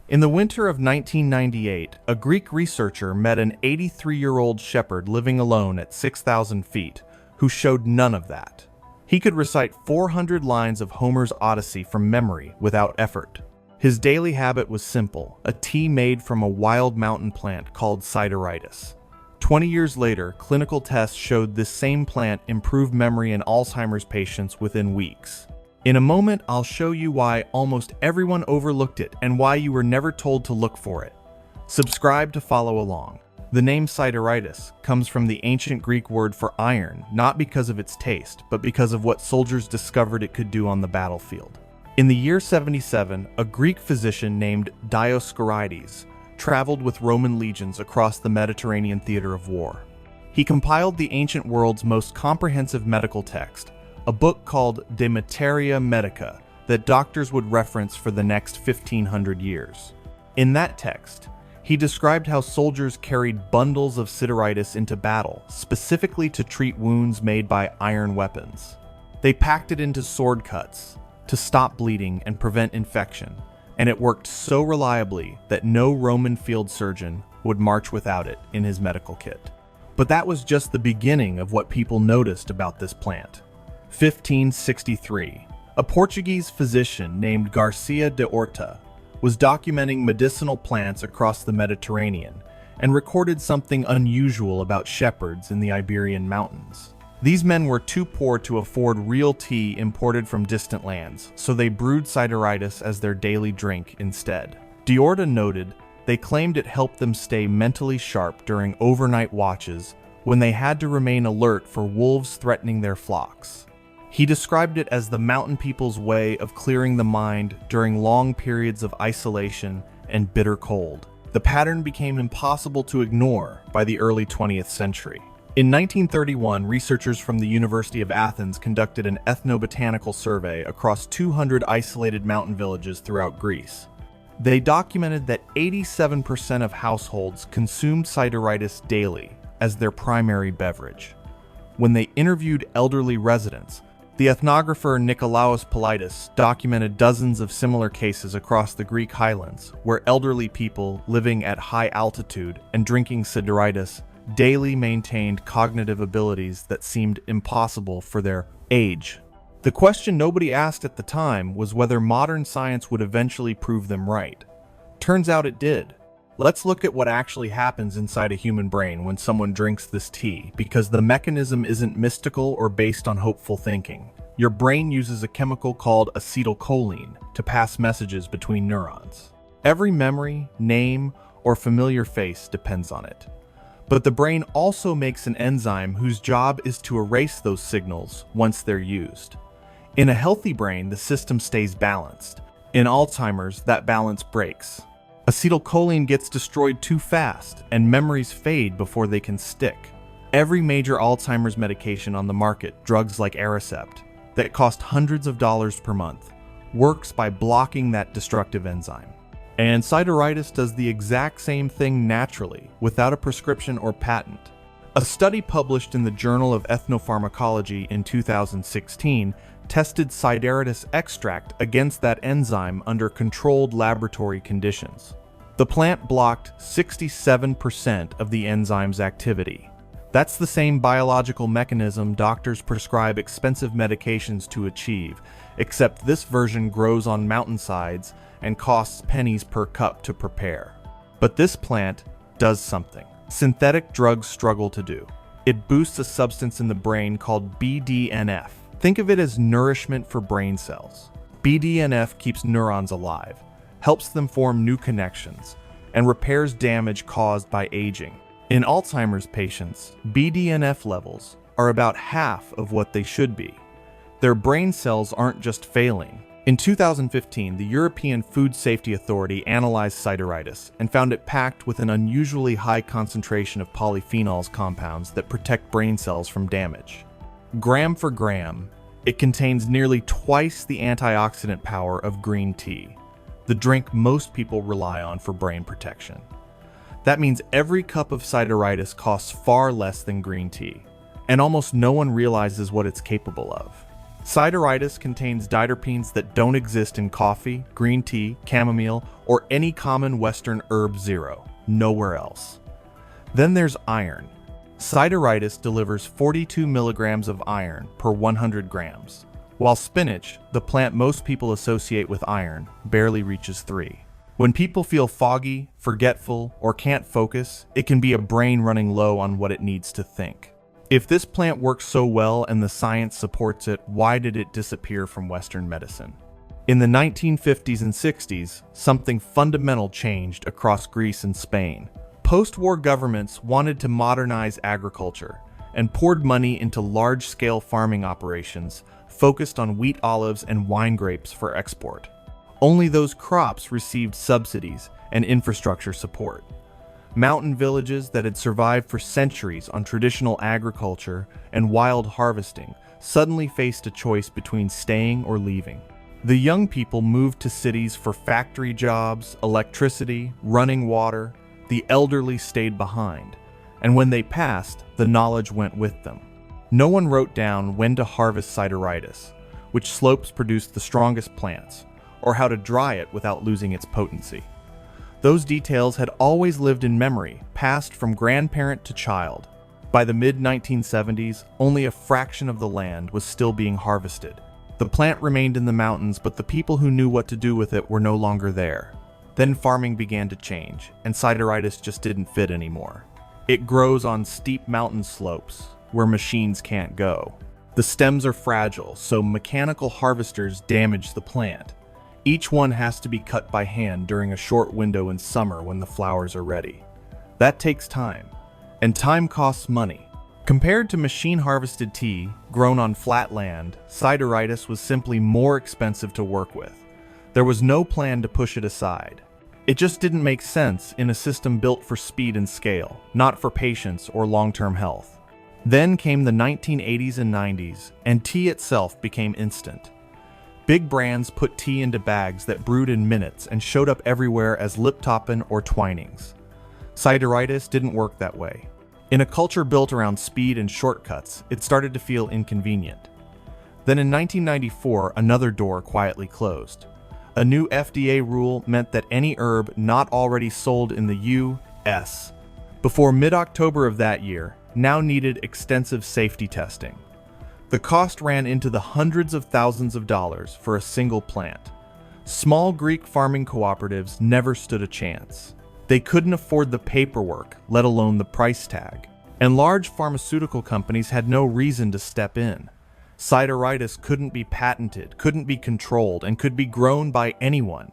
In the winter of 1998, a Greek researcher met an 83-year-old shepherd living alone at 6,000 feet, who showed none of that. He could recite 400 lines of Homer's Odyssey from memory without effort. His daily habit was simple, a tea made from a wild mountain plant called Sideritis. 20 years later, clinical tests showed this same plant improved memory in Alzheimer's patients within weeks. In a moment, I'll show you why almost everyone overlooked it and why you were never told to look for it. Subscribe to follow along. The name Sideritis comes from the ancient Greek word for iron, not because of its taste, but because of what soldiers discovered it could do on the battlefield. In the year 77, a Greek physician named Dioscorides traveled with Roman legions across the Mediterranean theater of war. He compiled the ancient world's most comprehensive medical text, a book called De Materia Medica that doctors would reference for the next 1,500 years. In that text, he described how soldiers carried bundles of Sideritis into battle, specifically to treat wounds made by iron weapons. They packed it into sword cuts to stop bleeding and prevent infection, and it worked so reliably that no Roman field surgeon would march without it in his medical kit. But that was just the beginning of what people noticed about this plant. 1563, a Portuguese physician named Garcia de Horta was documenting medicinal plants across the Mediterranean and recorded something unusual about shepherds in the Iberian mountains. These men were too poor to afford real tea imported from distant lands, so they brewed Sideritis as their daily drink instead. De Horta noted they claimed it helped them stay mentally sharp during overnight watches when they had to remain alert for wolves threatening their flocks. He described it as the mountain people's way of clearing the mind during long periods of isolation and bitter cold. The pattern became impossible to ignore by the early 20th century. In 1931, researchers from the University of Athens conducted an ethnobotanical survey across 200 isolated mountain villages throughout Greece. They documented that 87% of households consumed Sideritis daily as their primary beverage. When they interviewed elderly residents, the ethnographer Nikolaos Politis documented dozens of similar cases across the Greek highlands, where elderly people living at high altitude and drinking Sideritis daily maintained cognitive abilities that seemed impossible for their age. The question nobody asked at the time was whether modern science would eventually prove them right. Turns out it did. Let's look at what actually happens inside a human brain when someone drinks this tea, because the mechanism isn't mystical or based on hopeful thinking. Your brain uses a chemical called acetylcholine to pass messages between neurons. Every memory, name, or familiar face depends on it. But the brain also makes an enzyme whose job is to erase those signals once they're used. In a healthy brain, the system stays balanced. In Alzheimer's, that balance breaks. Acetylcholine gets destroyed too fast, and memories fade before they can stick. Every major Alzheimer's medication on the market, drugs like Aricept, that cost hundreds of dollars per month, works by blocking that destructive enzyme. And Sideritis does the exact same thing naturally, without a prescription or patent. A study published in the Journal of Ethnopharmacology in 2016 tested Sideritis extract against that enzyme under controlled laboratory conditions. The plant blocked 67% of the enzyme's activity. That's the same biological mechanism doctors prescribe expensive medications to achieve, except this version grows on mountainsides and costs pennies per cup to prepare. But this plant does something synthetic drugs struggle to do. It boosts a substance in the brain called BDNF. Think of it as nourishment for brain cells. BDNF keeps neurons alive, helps them form new connections, and repairs damage caused by aging. In Alzheimer's patients, BDNF levels are about half of what they should be. Their brain cells aren't just failing. In 2015, the European Food Safety Authority analyzed Sideritis and found it packed with an unusually high concentration of polyphenols compounds that protect brain cells from damage. Gram for gram, it contains nearly twice the antioxidant power of green tea, the drink most people rely on for brain protection. That means every cup of Sideritis costs far less than green tea, and almost no one realizes what it's capable of. Sideritis contains diterpenes that don't exist in coffee, green tea, chamomile, or any common Western herb zero, nowhere else. Then there's iron. Sideritis delivers 42 milligrams of iron per 100 grams, while spinach, the plant most people associate with iron, barely reaches 3. When people feel foggy, forgetful, or can't focus, it can be a brain running low on what it needs to think. If this plant works so well and the science supports it, why did it disappear from Western medicine? In the 1950s and 60s, something fundamental changed across Greece and Spain. Post-war governments wanted to modernize agriculture and poured money into large-scale farming operations focused on wheat, olives, and wine grapes for export. Only those crops received subsidies and infrastructure support. Mountain villages that had survived for centuries on traditional agriculture and wild harvesting suddenly faced a choice between staying or leaving. The young people moved to cities for factory jobs, electricity, running water. The elderly stayed behind, and when they passed, the knowledge went with them. No one wrote down when to harvest Sideritis, which slopes produced the strongest plants, or how to dry it without losing its potency. Those details had always lived in memory, passed from grandparent to child. By the mid-1970s, only a fraction of the land was still being harvested. The plant remained in the mountains, but the people who knew what to do with it were no longer there. Then farming began to change, and Sideritis just didn't fit anymore. It grows on steep mountain slopes, where machines can't go. The stems are fragile, so mechanical harvesters damage the plant. Each one has to be cut by hand during a short window in summer when the flowers are ready. That takes time, and time costs money. Compared to machine-harvested tea, grown on flat land, Sideritis was simply more expensive to work with. There was no plan to push it aside. It just didn't make sense in a system built for speed and scale, not for patience or long-term health. Then came the 1980s and 90s, and tea itself became instant. Big brands put tea into bags that brewed in minutes and showed up everywhere as Liptoppen or Twinings. Sideritis didn't work that way. In a culture built around speed and shortcuts, it started to feel inconvenient. Then in 1994, another door quietly closed. A new FDA rule meant that any herb not already sold in the U.S. before mid-October of that year now needed extensive safety testing. The cost ran into the hundreds of thousands of dollars for a single plant. Small Greek farming cooperatives never stood a chance. They couldn't afford the paperwork, let alone the price tag. And large pharmaceutical companies had no reason to step in. Sideritis couldn't be patented, couldn't be controlled, and could be grown by anyone.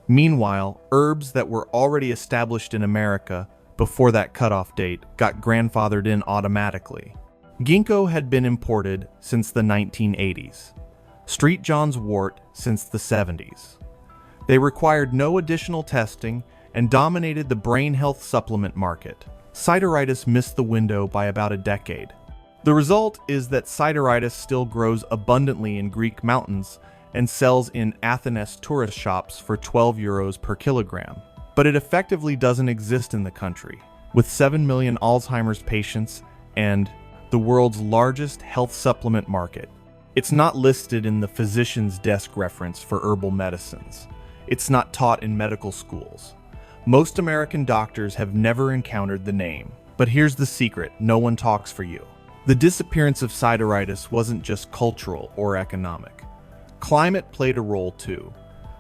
Meanwhile, herbs that were already established in America before that cutoff date got grandfathered in automatically. Ginkgo had been imported since the 1980s. Street John's wort since the 70s. They required no additional testing and dominated the brain health supplement market. Sideritis missed the window by about a decade. The result is that Sideritis still grows abundantly in Greek mountains and sells in Athens tourist shops for €12 per kilogram. But it effectively doesn't exist in the country, with 7 million Alzheimer's patients and the world's largest health supplement market. It's not listed in the physician's desk reference for herbal medicines. It's not taught in medical schools. Most American doctors have never encountered the name. But here's the secret: no one talks for you. The disappearance of Sideritis wasn't just cultural or economic. Climate played a role too.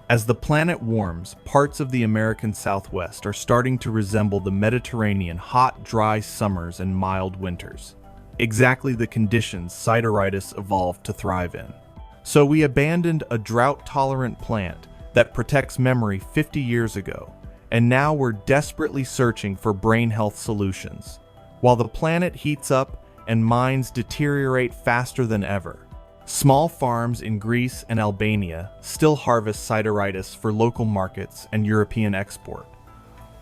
As the planet warms, parts of the American Southwest are starting to resemble the Mediterranean: hot, dry summers and mild winters. Exactly the conditions Sideritis evolved to thrive in. So we abandoned a drought-tolerant plant that protects memory 50 years ago, and now we're desperately searching for brain health solutions. While the planet heats up and minds deteriorate faster than ever, small farms in Greece and Albania still harvest Sideritis for local markets and European export.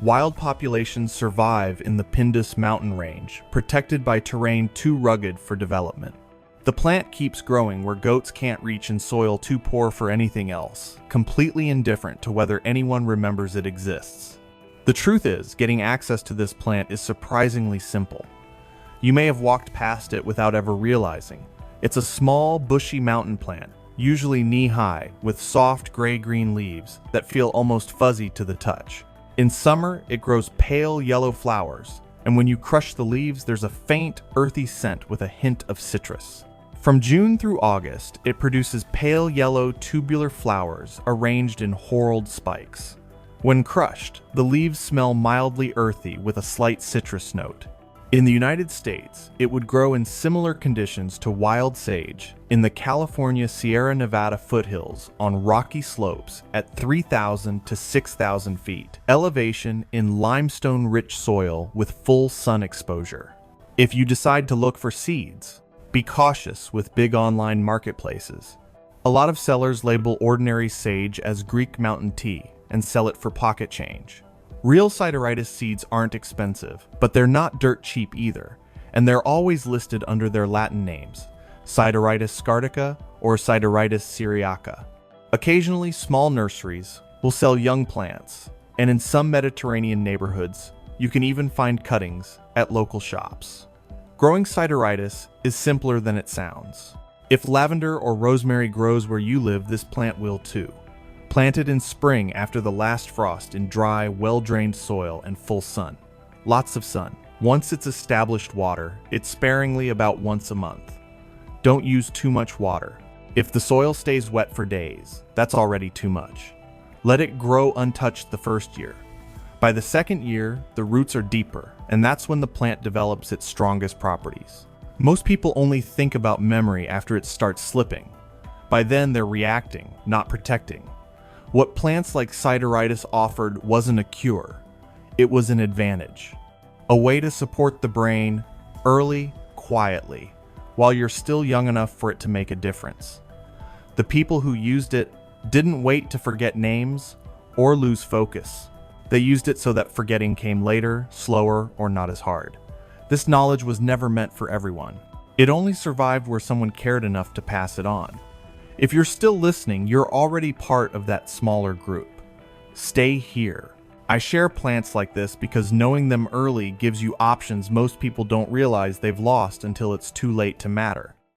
Wild populations survive in the Pindus mountain range, protected by terrain too rugged for development. The plant keeps growing where goats can't reach and soil too poor for anything else, completely indifferent to whether anyone remembers it exists. The truth is, getting access to this plant is surprisingly simple. You may have walked past it without ever realizing. It's a small, bushy mountain plant, usually knee-high, with soft gray-green leaves that feel almost fuzzy to the touch. In summer, it grows pale yellow flowers, and when you crush the leaves, there's a faint, earthy scent with a hint of citrus. From June through August, it produces pale yellow tubular flowers arranged in whorled spikes. When crushed, the leaves smell mildly earthy with a slight citrus note. In the United States, it would grow in similar conditions to wild sage in the California Sierra Nevada foothills on rocky slopes at 3,000 to 6,000 feet, elevation in limestone-rich soil with full sun exposure. If you decide to look for seeds, be cautious with big online marketplaces. A lot of sellers label ordinary sage as Greek mountain tea and sell it for pocket change. Real Sideritis seeds aren't expensive, but they're not dirt cheap either, and they're always listed under their Latin names, Sideritis scartica or Sideritis syriaca. Occasionally, small nurseries will sell young plants, and in some Mediterranean neighborhoods, you can even find cuttings at local shops. Growing Sideritis is simpler than it sounds. If lavender or rosemary grows where you live, this plant will too. Planted in spring after the last frost in dry, well-drained soil and full sun. Lots of sun. Once it's established water, it's sparingly about once a month. Don't use too much water. If the soil stays wet for days, that's already too much. Let it grow untouched the first year. By the second year, the roots are deeper, and that's when the plant develops its strongest properties. Most people only think about memory after it starts slipping. By then, they're reacting, not protecting. What plants like Sideritis offered wasn't a cure, it was an advantage. A way to support the brain early, quietly, while you're still young enough for it to make a difference. The people who used it didn't wait to forget names or lose focus. They used it so that forgetting came later, slower, or not as hard. This knowledge was never meant for everyone. It only survived where someone cared enough to pass it on. If you're still listening, you're already part of that smaller group. Stay here. I share plants like this because knowing them early gives you options most people don't realize they've lost until it's too late to matter.